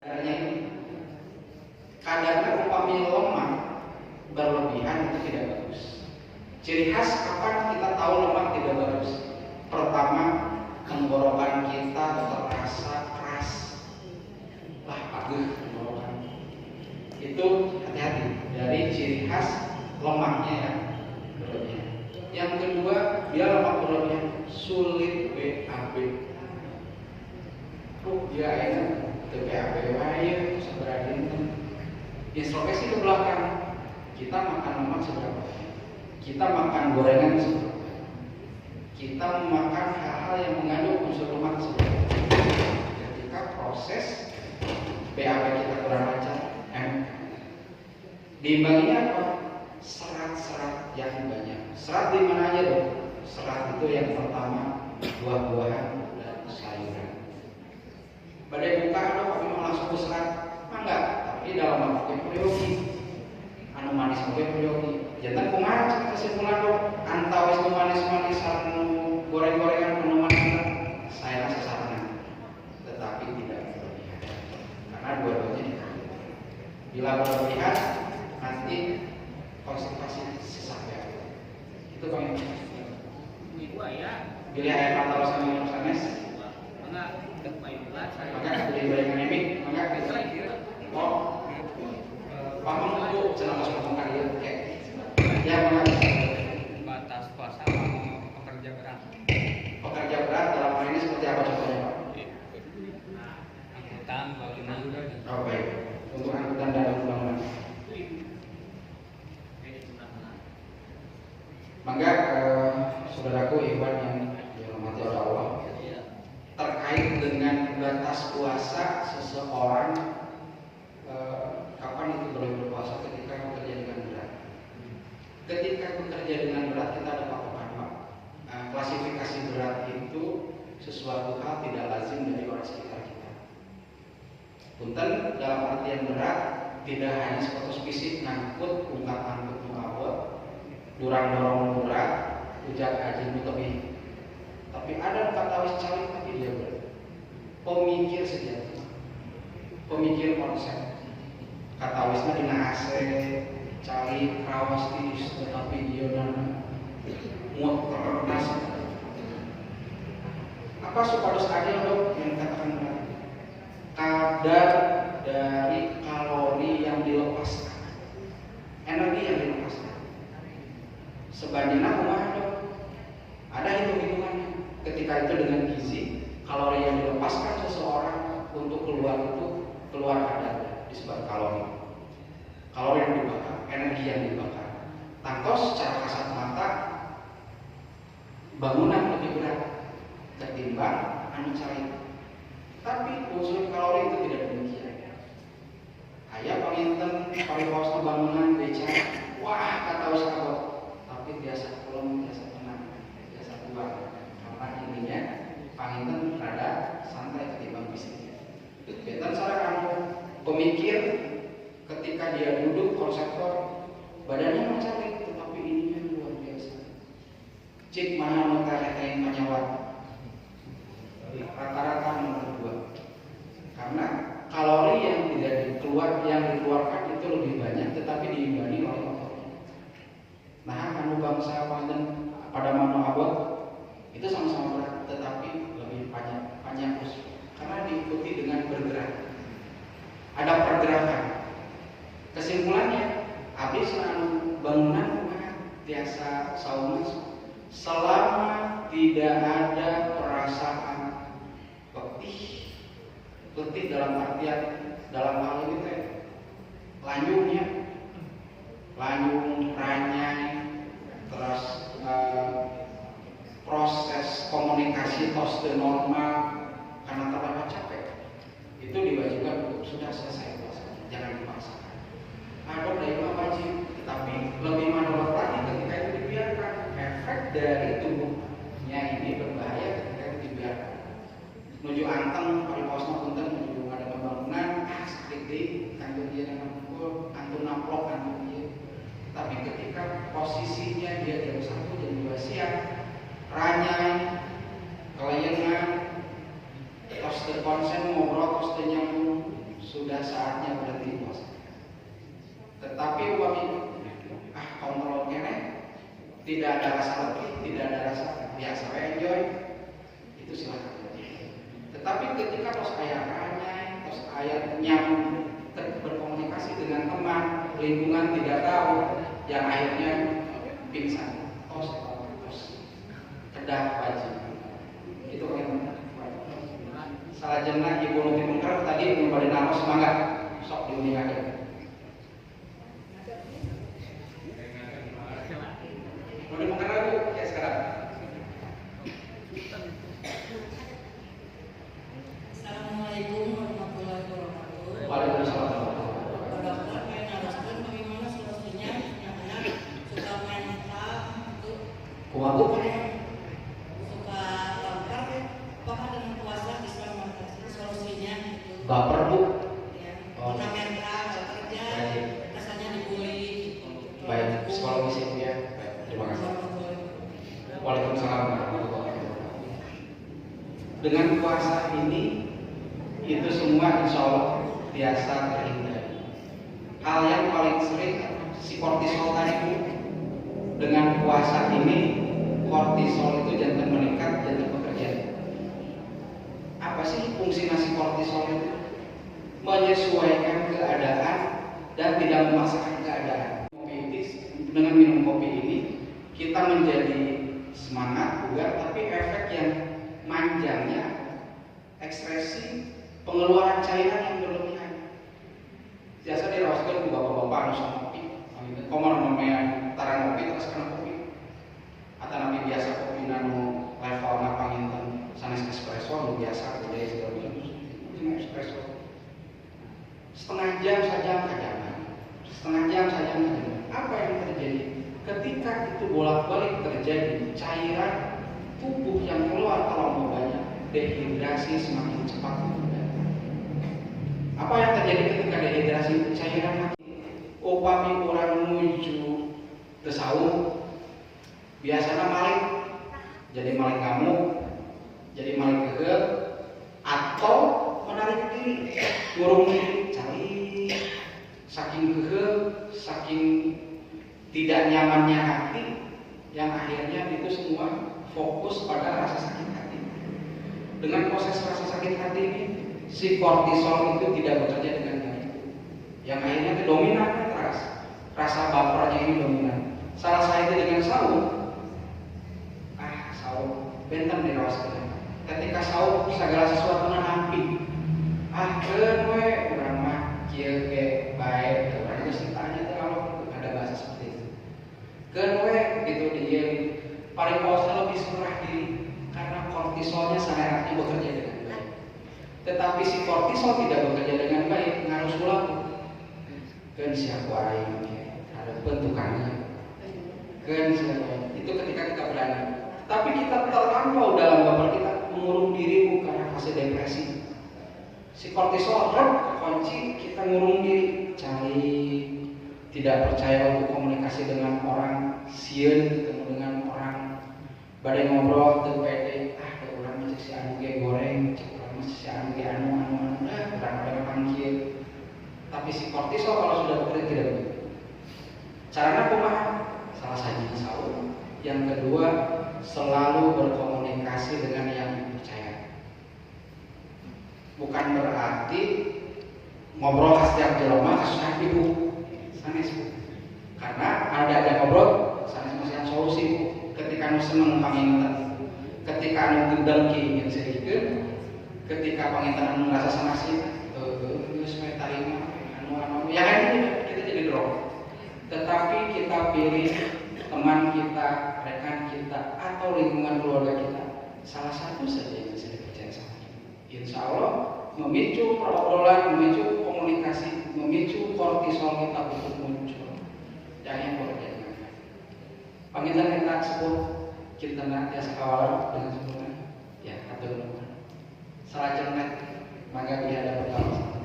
Kadarnya ini, kadarnya umpamanya lemak berlebihan itu tidak bagus. Ciri khas kapan kita tahu lemak tidak bagus? Pertama, tenggorokan kita terasa keras, pageh tenggorokan. Itu hati-hati dari ciri khas lemaknya ya berlebihan. Yang kedua, dia lemak berlebihan sulit BAB. Dia enak BAB wae seberapa introspeksi ke belakang. Kita makan lemak seberapa? Kita makan gorengan seberapa? Kita makan hal-hal yang mengandung unsur lemak seberapa? Ketika proses BAB kita kurang lancar, diimbanginya apa? Serat-serat yang banyak. Serat di mana aja dong? Serat itu yang pertama buah-buahan dan sayuran. Badai buka dong, tapi mau langsung ke serat? Enggak, tapi dalam waktu priyogi anu manis oke priyogi. Jangan kumaha kesimpulan dong, antawis nu manis-manis anu goreng-gorengan anu manis saya rasa sarana, tetapi tidak berlebihan. Karena dua-duanya diperlukan. Bila berlebihan nanti konsentrasi sesak ya. Itu Bang. Bila air mata sama minum sanes. Maka beli gorengan ini, maka oh, pamong itu jangan langsung ngomong kali ya, maka batas puasa mau pekerja berat. Pekerja berat dalam hal ini seperti apa contohnya Pak? Angkutan, bangunan. Oh baik, untuk angkutan dan bangunan. Maka saudaraku ikhwan yang dirahmati oleh Allah, terkait dengan batas puasa seseorang, kapan itu boleh berpuasa? Ketika bekerja dengan berat. Ketika bekerja dengan berat kita ada patokan Pak. Klasifikasi berat itu sesuatu hal tidak lazim dari orang sekitar kita. Punten dalam artian berat tidak hanya sebatas fisik ngangkut, ungkap-angkut mengawet, durang-dorong berat, ujak ajin lebih. Tapi ada kata wis cari tapi dia berat. Pemikir sejati, pemikir konsep. Kata wisna dina AC, cari rawas tiis, tetapi dia dan muat terkenas. Apa supados adil dok yang dikatakan berat? Kadar dari kalori yang dilepaskan, energi yang dilepaskan. Sebandingnya kumaha dok? Ada hitung-hitungannya. Ketika itu dengan gizi, kalori yang dilepaskan seseorang untuk keluar itu keluar kadar disebut kalori. Kalori yang dibakar, energi yang dibakar. Tangkos secara kasat mata bangunan lebih berat ketimbang anu cari. Tapi unsur kalori itu tidak demikian. Ayah penginten pariwos bangunan beca, wah kata usaha, tapi biasa kolom, biasa tenang, biasa kuat. Karena ininya panginten rada santai ketimbang bisnisnya. Dan seorang anu pemikir ketika dia duduk konseptor badannya macam itu, tetapi ininya luar biasa. Cik mana mentarikain menyawat rata-rata nomor 2. Karena kalori yang dikeluarkan itu lebih banyak, tetapi diimbangi oleh otot. Nah, anu bangsa panten pada mano abot itu sama-sama berat, tetapi lebih panjang terus karena diikuti dengan bergerak. Ada pergerakan. Kesimpulannya, habis bangunan biasa sauna selama tidak ada perasaan letih dalam artian dalam hal ini teh lanjungnya, lanjung ranyai, terus proses komunikasi tos normal karena terlalu capek, itu diwajibkan untuk sudah selesai puasanya, jangan dipaksakan. Ada dari wajib, tetapi lebih manfaat lagi ketika itu dibiarkan. Efek dari tubuhnya ini berbahaya ketika itu dibiarkan. Menuju anteng, pariposna punten menuju ada pembangunan, sakit deh, kantor dia dengan antun naplok kantor dia. Tapi ketika posisinya dia jam 1 jam 2 siang, ranyai, kelayangan, tos terkonsen ngobrol, tos ternyambung, sudah saatnya berhenti puasa. Tetapi umpamanya kontrol kene, tidak ada rasa letih, tidak ada rasa biasa enjoy, itu silakan. Tetapi ketika tos ayah tos ayahnya berkomunikasi dengan teman, lingkungan tidak tahu, yang akhirnya pingsan, tos kedah wajib. Itu yang salah jenah ibu nuti mungkar tadi memberi nama semangat sok diuningakan. Nuti mungkar aku ya sekarang. Assalamualaikum warahmatullahi wabarakatuh. Waalaikumsalam. Pak Dokter, saya naraskan bagaimana solusinya yang anak suka main ham itu Kumaha? suka lapar, apakah dengan puasa bisa mengatasi solusinya itu? Baper bu. Ya, Oh. pernah main ham, nggak kerja, Baik. rasanya dibully. Baik, psikologis itu ya. Baik, terima kasih. Waalaikumsalam warahmatullahi wabarakatuh. Dengan puasa ini itu semua insya Allah biasa terhindari. Hal yang paling sering si kortisol tadi itu, dengan puasa ini kortisol itu jangan meningkat, jangan bekerja. Apa sih fungsi nasi kortisol itu? Menyesuaikan keadaan dan tidak memaksakan keadaan. Dengan minum kopi ini kita menjadi semangat bugar, tapi efek yang manjangnya ekspresi pengeluaran cairan yang berlebihan. Biasa dirawaskan ke bapak-bapak anu sama kopi. Komar namanya tarang kopi terus kena kopi. Atau nabi biasa kopi nanu level panginten sanes espresso anu biasa budaya segala macam. Espresso. Setengah jam saja kajangan. Setengah jam saja kajangan. Apa yang terjadi? Ketika itu bolak-balik terjadi, cairan tubuh yang keluar terlalu banyak, dehidrasi semakin cepat. Apa yang terjadi ketika dehidrasi? Cairan mati. Upami orang menuju tersawung, biasanya maling, jadi maling kamu, jadi maling kegel, atau menarik diri, ngurung diri, cari, saking kegel, saking tidak nyamannya hati, yang akhirnya itu semua fokus pada rasa sakit hati. Dengan proses rasa sakit hati ini, si kortisol itu tidak bekerja dengan baik, yang akhirnya itu dominan keras. Rasa bapernya ini dominan. Salah satu dengan saum, saum benten dirawaskan. Ketika saum segala sesuatu nampi, keun we urang mah kieu ge bae, urang geus ditanya teh kalau ada bahasa seperti itu. Keun we gitu dia paling bawah lebih serah diri karena kortisolnya sangatnya bekerja dengan baik. Tetapi si kortisol tidak bekerja dengan baik, ngaruh sulap. Keun siapa aing ada bentukannya. Keun siapa itu ketika kita berani. Tapi kita terlampau dalam baper kita mengurung diri karena fase depresi. Si kortisol kunci kita ngurung diri, cari tidak percaya untuk komunikasi dengan orang, sieun ketemu dengan orang, badai ngobrol teu pede, urang mah si anu ge goreng, urang mah si anu ge anu urang pada panggil. Tapi si kortisol kalau sudah bekerja tidak begitu. Caranya kumaha? Salah satunya saum. Yang kedua, selalu berkomunikasi dengan yang dipercaya. Bukan berarti ngobrol ke setiap jelema kasus ibu sanes bu. Karena ada ngobrol sanes masih solusi bu. Ketika nu seneng panginten, ketika anu gedengki yang sedikeun, ketika panginten anu merasa sanasi geus we tarima anu yang ini kita jadi drop. Tetapi kita pilih teman kita, rekan kita, atau lingkungan keluarga kita, salah satu saja yang bisa dipercaya sama kita. Insya Allah memicu perobrolan, memicu komunikasi, memicu kortisol kita untuk muncul. Jangan bekerja dengan baik. Panggilan kita sebut kita nanti sekawal dengan sempurna. Ya, atur dulu. Salah cermat, maka dia ada pertama.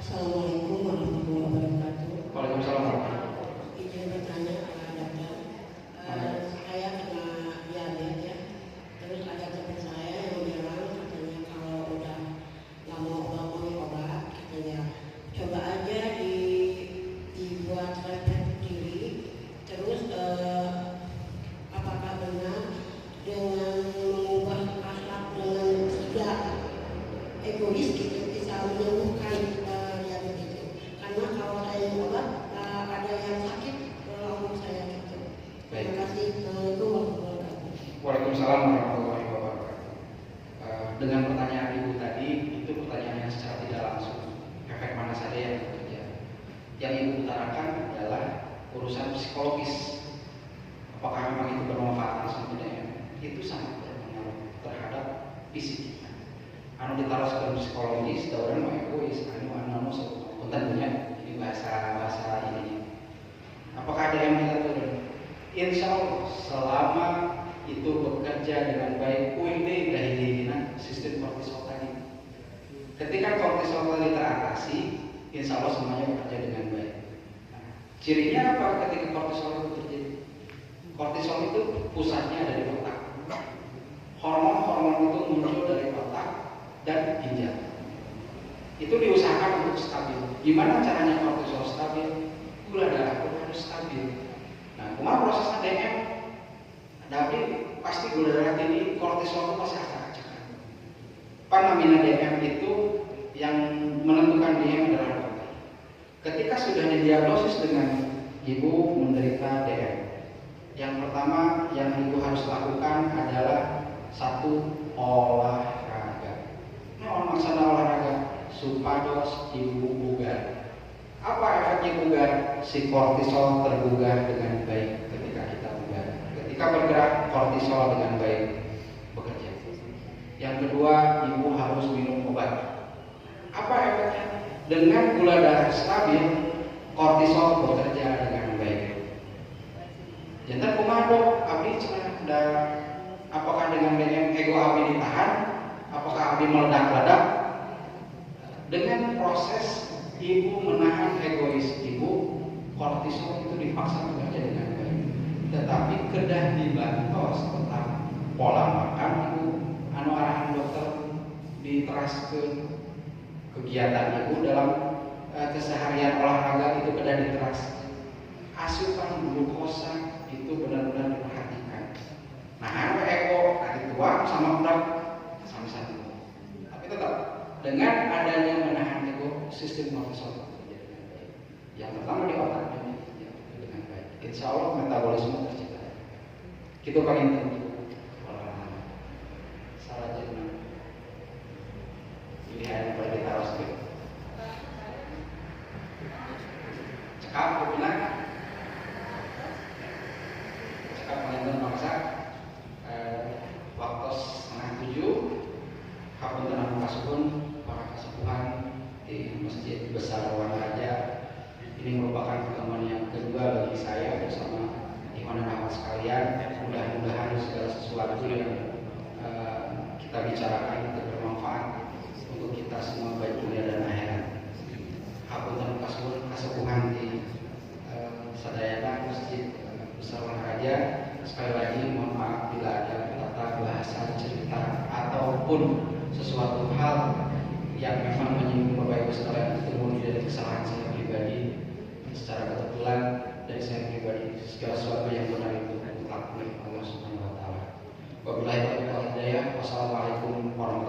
Assalamualaikum warahmatullahi wabarakatuh. Waalaikumsalam. Izin bertanya dokter, saya kena diabetes ya. Terus ada teman saya yang bilang katanya kalau udah nggak mau obat Waalaikumsalam warahmatullahi wabarakatuh. Dengan pertanyaan ibu tadi, itu pertanyaan yang secara tidak langsung, efek mana saja yang bekerja. Yang ibu utarakan adalah urusan psikologis. Apakah memang itu bermanfaat atau tidak? Itu sangat berpengaruh terhadap fisik kita. Anu ditaruh sebagai psikologis, dauran mau egois, anu tentunya ini bahasa ini. Apakah ada yang kita turun? Insya Allah selama itu bekerja dengan baik, sistem kortisol tadi. Ketika kortisol tadi teratasi, insya Allah semuanya bekerja dengan baik. Nah, cirinya apa ketika kortisol itu terjadi? Kortisol itu pusatnya ada di otak. Hormon-hormon itu muncul dari otak dan ginjal. Itu diusahakan untuk stabil. Gimana caranya kortisol stabil? Gula darah pun harus stabil. Nah, kemarin prosesnya DM, tapi pasti gula darah tinggi, kortisol itu pasti acak-acakan. Namina DM itu yang menentukan DM adalah dokter. Ketika sudah didiagnosis dengan ibu menderita DM, yang pertama yang ibu harus lakukan adalah satu, olahraga. Nah, maksudnya olahraga supados ibu bugar. Apa efeknya bugar? Si kortisol terbugar dengan baik ketika kita bugar. Ketika bergerak, kortisol dengan baik bekerja. Yang kedua, ibu harus minum obat. Apa efeknya? Dengan gula darah stabil, kortisol bekerja dengan baik. Jantan kumado, abdi cenah apakah dengan ego abdi ditahan? Apakah abdi meledak-ledak? Dengan proses ibu menahan egois ibu, kortisol itu dipaksa bekerja dengan baik. Tetapi kedah dibantos tentang pola makan ibu, arahan dokter diteraskan kegiatan ibu dalam keseharian olahraga itu kedah diteras. Asupan glukosa itu benar-benar diperhatikan. Nah, ego tadi tua sama budak sama-sama. Tapi tetap dengan adanya menahan ego, sistem kortisol terjadi dengan baik. Yang pertama di otak dengan baik. Insya Allah metabolisme tercipta. Kita paling tentu. Salah jenang. Pilihan yang boleh ditaruh sedikit. Cekap, aku bilang. Cekap paling bangsa. Waktu 6:30. Hakun tenang kasubun. Para kesepuhan di Masjid Besar Wanaraja. Ini merupakan pertemuan yang kedua bagi saya bersama ikhwan dan akhwat sekalian. Mudah-mudahan segala sesuatu yang kita bicarakan itu bermanfaat untuk kita semua baik dunia dan akhirat. Hakun tenang kesepuhan di Sadayana Masjid Besar Wanaraja. Sekali lagi mohon maaf bila ada kata bahasa cerita ataupun sesuatu hal yang memang menyinggung Bapak Ibu sekalian itu murni dari kesalahan saya pribadi. Secara kebetulan dari saya pribadi segala sesuatu yang benar itu mutlak milik Allah Subhanahu wa taala. Wabillahi taufiq wal hidayah. Wassalamualaikum warahmatullahi wabarakatuh.